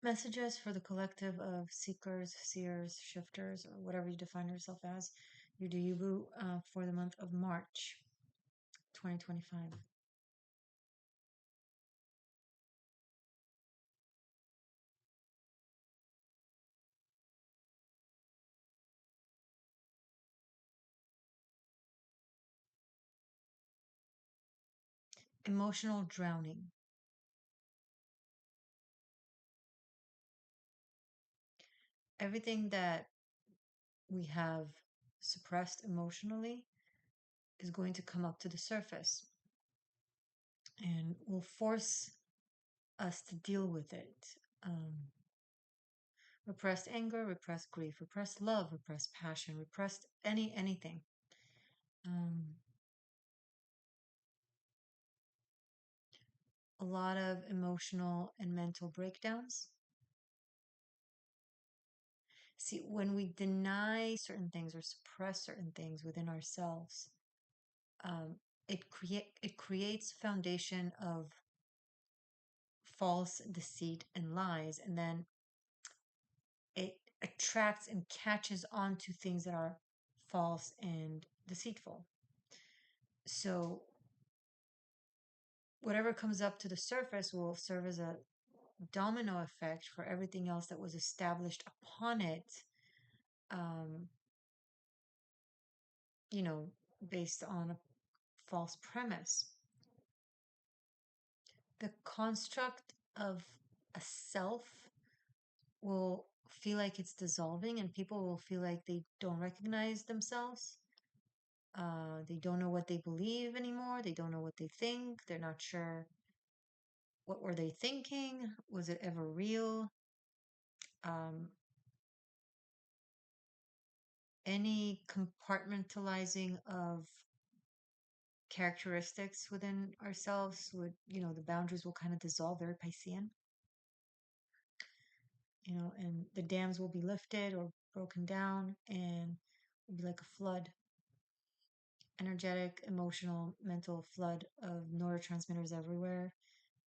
Messages for the collective of seekers, seers, shifters, or whatever you define yourself as. Your Duyubu for the month of March 2025. Emotional drowning. Everything that we have suppressed emotionally is going to come up to the surface and will force us to deal with it. Um, Repressed anger, repressed grief, repressed love, repressed passion, repressed anything. Um, a lot of emotional and mental breakdowns. See, when we deny certain things or suppress certain things within ourselves, um, it creates foundation of false deceit and lies, and then it attracts and catches on to things that are false and deceitful. So whatever comes up to the surface will serve as a domino effect for everything else that was established upon it, um, you know, based on a false premise. The construct of a self will feel like it's dissolving, and people will feel like they don't recognize themselves. They don't know what they believe anymore. They don't know what they think. They're not sure what were they thinking. Was it ever real? Um, any compartmentalizing of characteristics within ourselves would, the boundaries will kind of dissolve, very Piscean, and the dams will be lifted or broken down, and will be like a flood, energetic, emotional, mental flood of neurotransmitters everywhere,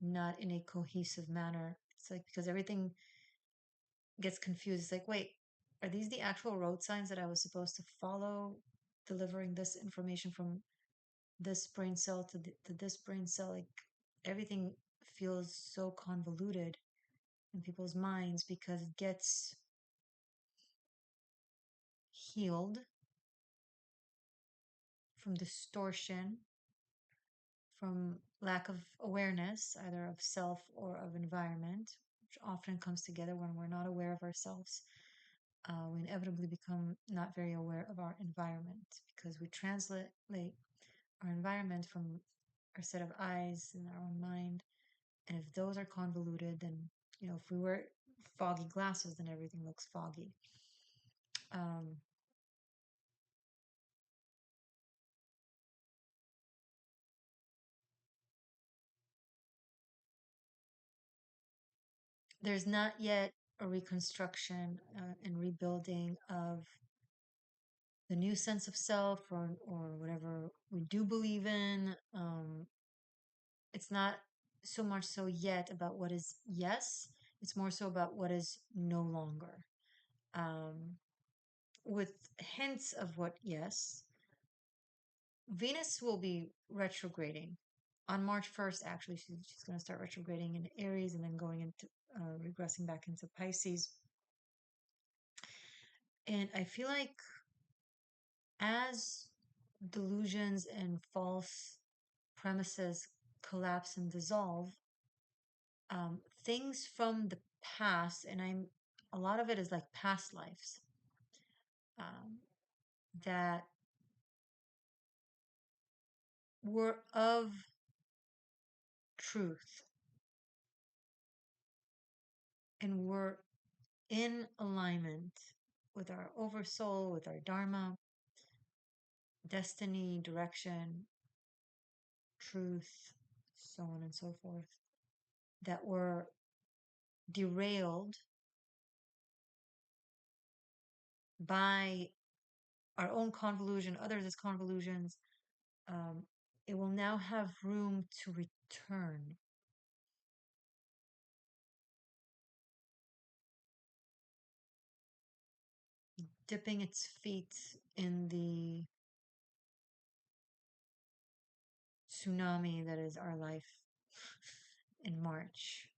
not in a cohesive manner. It's like because everything gets confused. It's like, wait, are these the actual road signs that I was supposed to follow, delivering this information from this brain cell to this brain cell? Like everything feels so convoluted in people's minds because it gets healed from distortion, from lack of awareness, either of self or of environment, which often comes together when we're not aware of ourselves. We inevitably become not very aware of our environment because we translate our environment from our set of eyes in our own mind. And if those are convoluted, then, if we wear foggy glasses, then everything looks foggy. Um, there's not yet a reconstruction and rebuilding of the new sense of self or whatever we do believe in. It's not so much so yet about what is yes, it's more so about what is no longer. Um, with hints of what yes, Venus will be retrograding on March 1st. Actually, she's going to start retrograding into Aries and then going into regressing back into Pisces. And I feel like as delusions and false premises collapse and dissolve, things from the past, and a lot of it is like past lives, um, that were of truth and were in alignment with our oversoul, with our dharma, destiny, direction, truth, so on and so forth, that were derailed by our own convolution, others' convolutions. um, it will now have room to return. dipping its feet in the tsunami that is our life in March.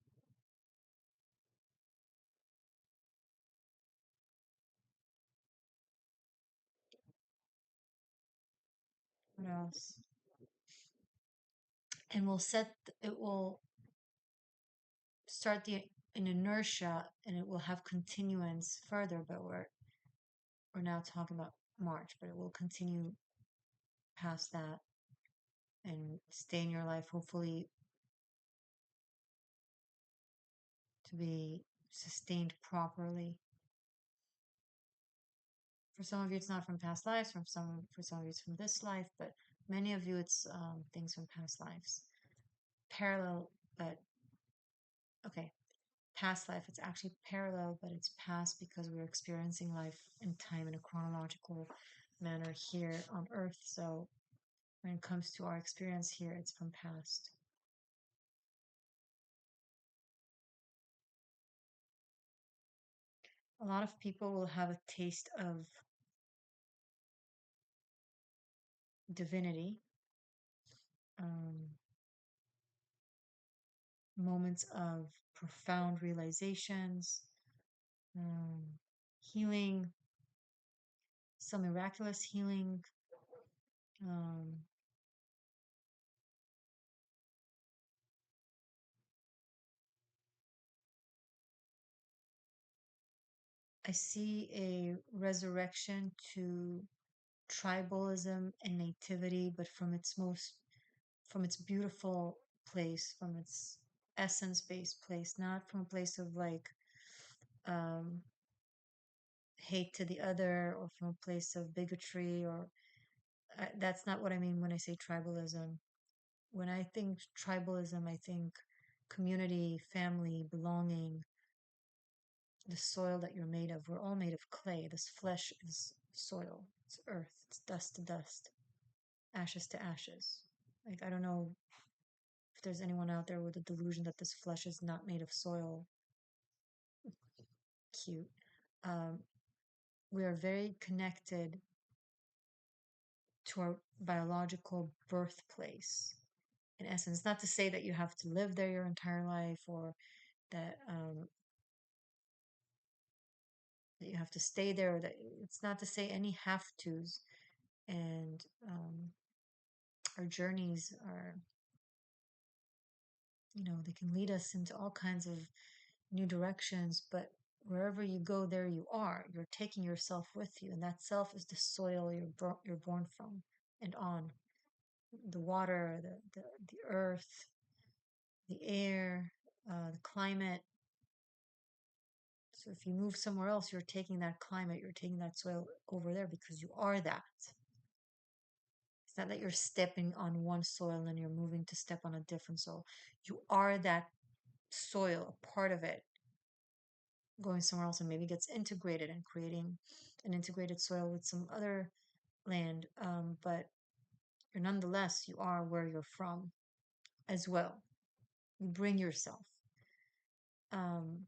What else? And it will start an inertia and it will have continuance further, but we're now talking about March, but it will continue past that and stay in your life, hopefully to be sustained properly. For some of you, it's not from past lives. For some of you, it's from this life. But many of you, it's things from past lives. Parallel, but okay, past life. It's actually parallel, but it's past because we're experiencing life and time in a chronological manner here on Earth. So when it comes to our experience here, it's from past. A lot of people will have a taste of divinity, um, moments of profound realizations, um, healing, some miraculous healing. Um, I see a resurrection to tribalism and nativity, but from its beautiful place, from its essence based place, not from a place of like um, hate to the other or from a place of bigotry or that's not what I mean when I say tribalism. When I think tribalism, I think community, family, belonging, the soil that you're made of. We're all made of clay. This flesh is soil, it's earth, it's dust to dust, ashes to ashes. Like, I don't know if there's anyone out there with a delusion that this flesh is not made of soil. Cute. Um, we are very connected to our biological birthplace. In essence, not to say that you have to live there your entire life or that that you have to stay there. Or that it's not to say any have tos, and our journeys are, they can lead us into all kinds of new directions. But wherever you go, there you are. You're taking yourself with you, and that self is the soil you're born from and on. The water, the earth, the air, the climate. So if you move somewhere else, you're taking that climate, you're taking that soil over there because you are that. It's not that you're stepping on one soil and then you're moving to step on a different soil. You are that soil, a part of it, going somewhere else and maybe gets integrated and creating an integrated soil with some other land. But you're nonetheless, you are where you're from as well. You bring yourself. Um,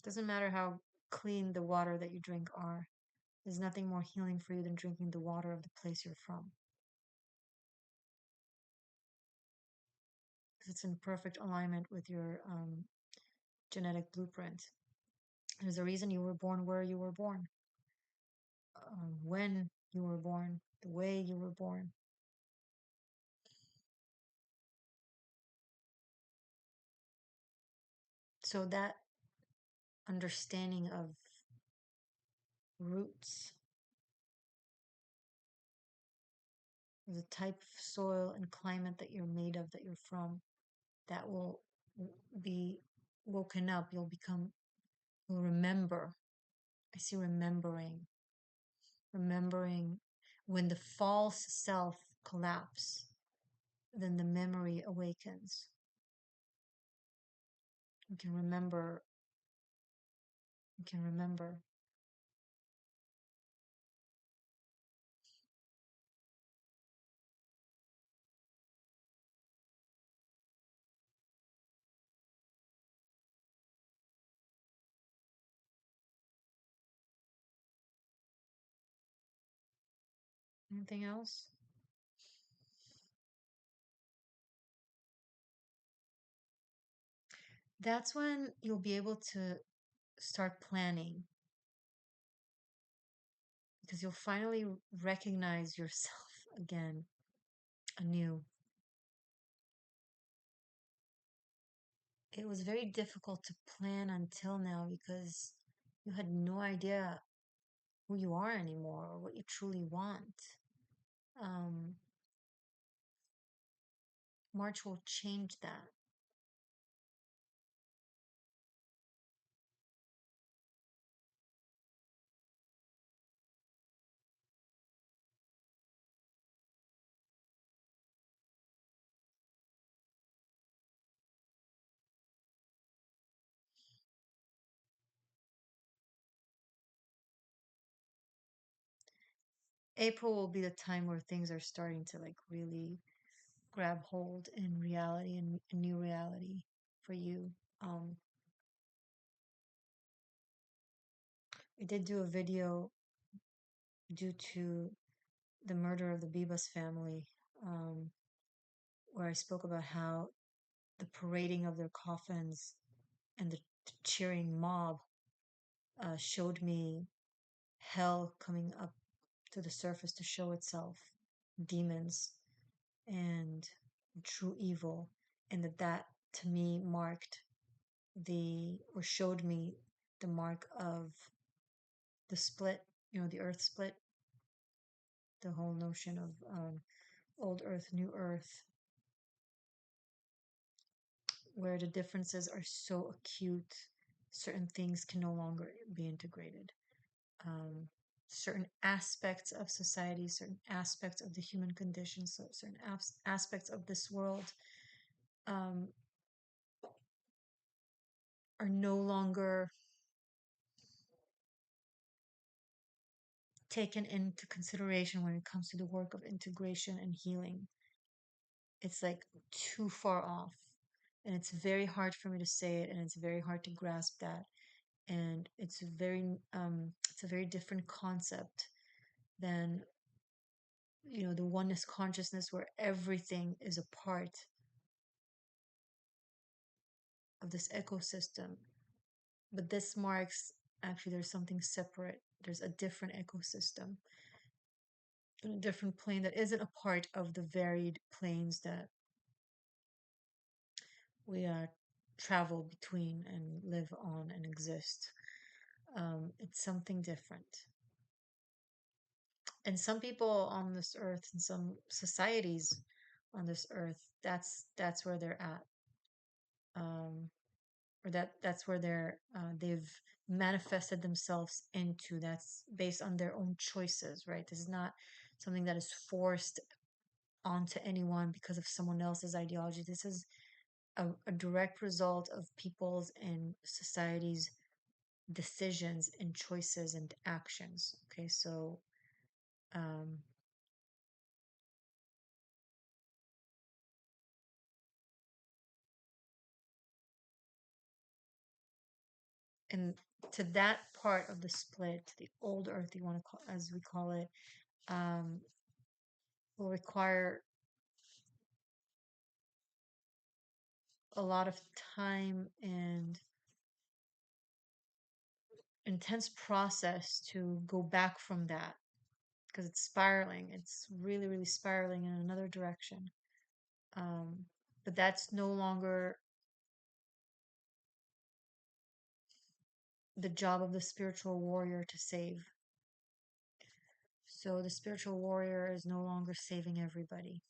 doesn't matter how clean the water that you drink are. There's nothing more healing for you than drinking the water of the place you're from. Because it's in perfect alignment with your genetic blueprint. There's a reason you were born where you were born, when you were born, the way you were born. So that understanding of roots, the type of soil and climate that you're made of, that you're from, that will be woken up. You'll remember. I see remembering when the false self collapse, then the memory awakens. You can remember, you can remember. Anything else? That's when you'll be able to start planning because you'll finally recognize yourself again anew. It was very difficult to plan until now because you had no idea who you are anymore or what you truly want. Um, March will change that. April will be the time where things are starting to like really grab hold in reality and a new reality for you. Um, I did do a video due to the murder of the Bibas family, um, where I spoke about how the parading of their coffins and the cheering mob showed me hell coming up to the surface to show itself, demons and true evil, and that to me marked the or showed me the mark of the split, the earth split, the whole notion of old earth, new earth, where the differences are so acute, certain things can no longer be integrated. Um, Certain aspects of society, certain aspects of the human condition, so certain aspects of this world um, are no longer taken into consideration when it comes to the work of integration and healing. It's like too far off. And it's very hard for me to say it, and it's very hard to grasp that. And it's a very different concept than, the oneness consciousness where everything is a part of this ecosystem. But this marks actually there's something separate. There's a different ecosystem, a different plane that isn't a part of the varied planes that we travel between and live on and exist. It's something different. And some people on this earth, and some societies on this earth, that's where they're at, um, or that's where they've manifested themselves into. That's based on their own choices, right? This is not something that is forced onto anyone because of someone else's ideology. This is a direct result of people's and society's decisions and choices and actions. Okay, so um, and to that part of the split, the old earth, you want to call, as we call it, um, will require a lot of time and intense process to go back from that because it's spiraling. It's really, really spiraling in another direction. Um, but that's no longer the job of the spiritual warrior to save. So the spiritual warrior is no longer saving everybody.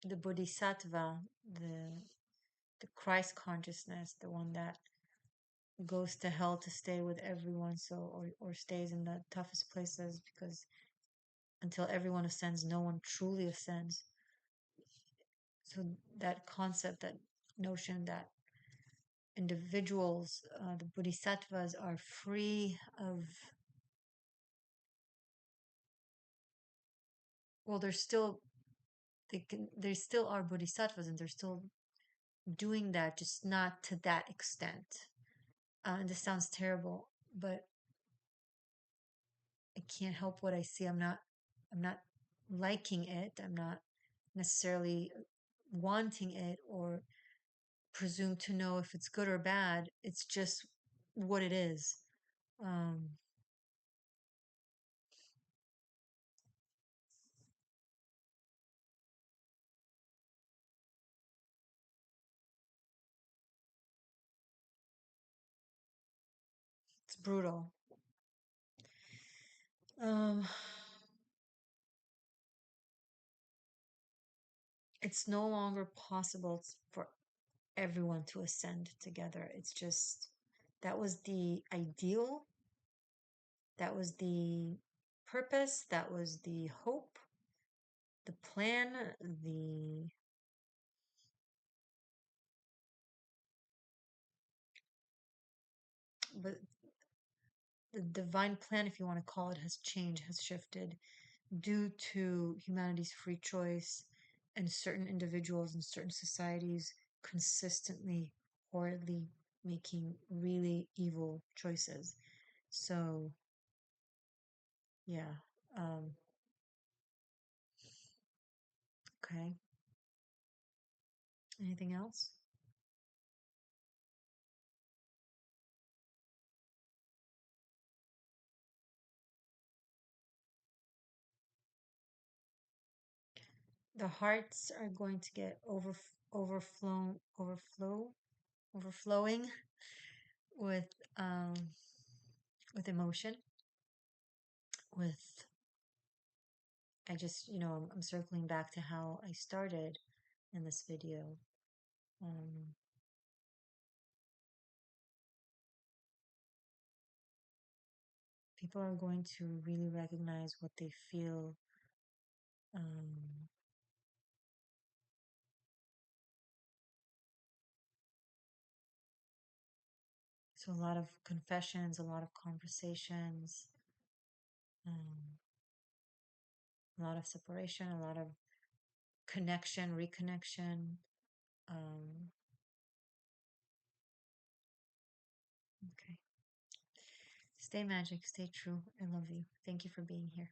The bodhisattva, the Christ consciousness, the one that goes to hell to stay with everyone, so or stays in the toughest places because until everyone ascends, no one truly ascends. So that concept, that notion that individuals, the bodhisattvas, are free of, well, they're still they still are bodhisattvas and they're still doing that, just not to that extent. And this sounds terrible, but I can't help what I see. I'm not liking it. I'm not necessarily wanting it or presume to know if it's good or bad. It's just what it is. Um, it's brutal. Um, it's no longer possible for everyone to ascend together. It's just that was the ideal, that was the purpose, that was the hope, the plan, the but the divine plan, if you want to call it, has changed, has shifted due to humanity's free choice and certain individuals and certain societies consistently, horridly making really evil choices. So, yeah. Um, okay. Anything else? The hearts are going to get overflowing with um with emotion, with I'm circling back to how I started in this video. Um, People are going to really recognize what they feel. Um, so a lot of confessions, a lot of conversations, um, a lot of separation, a lot of connection, reconnection. Um, okay. Stay magic, stay true. I love you. Thank you for being here.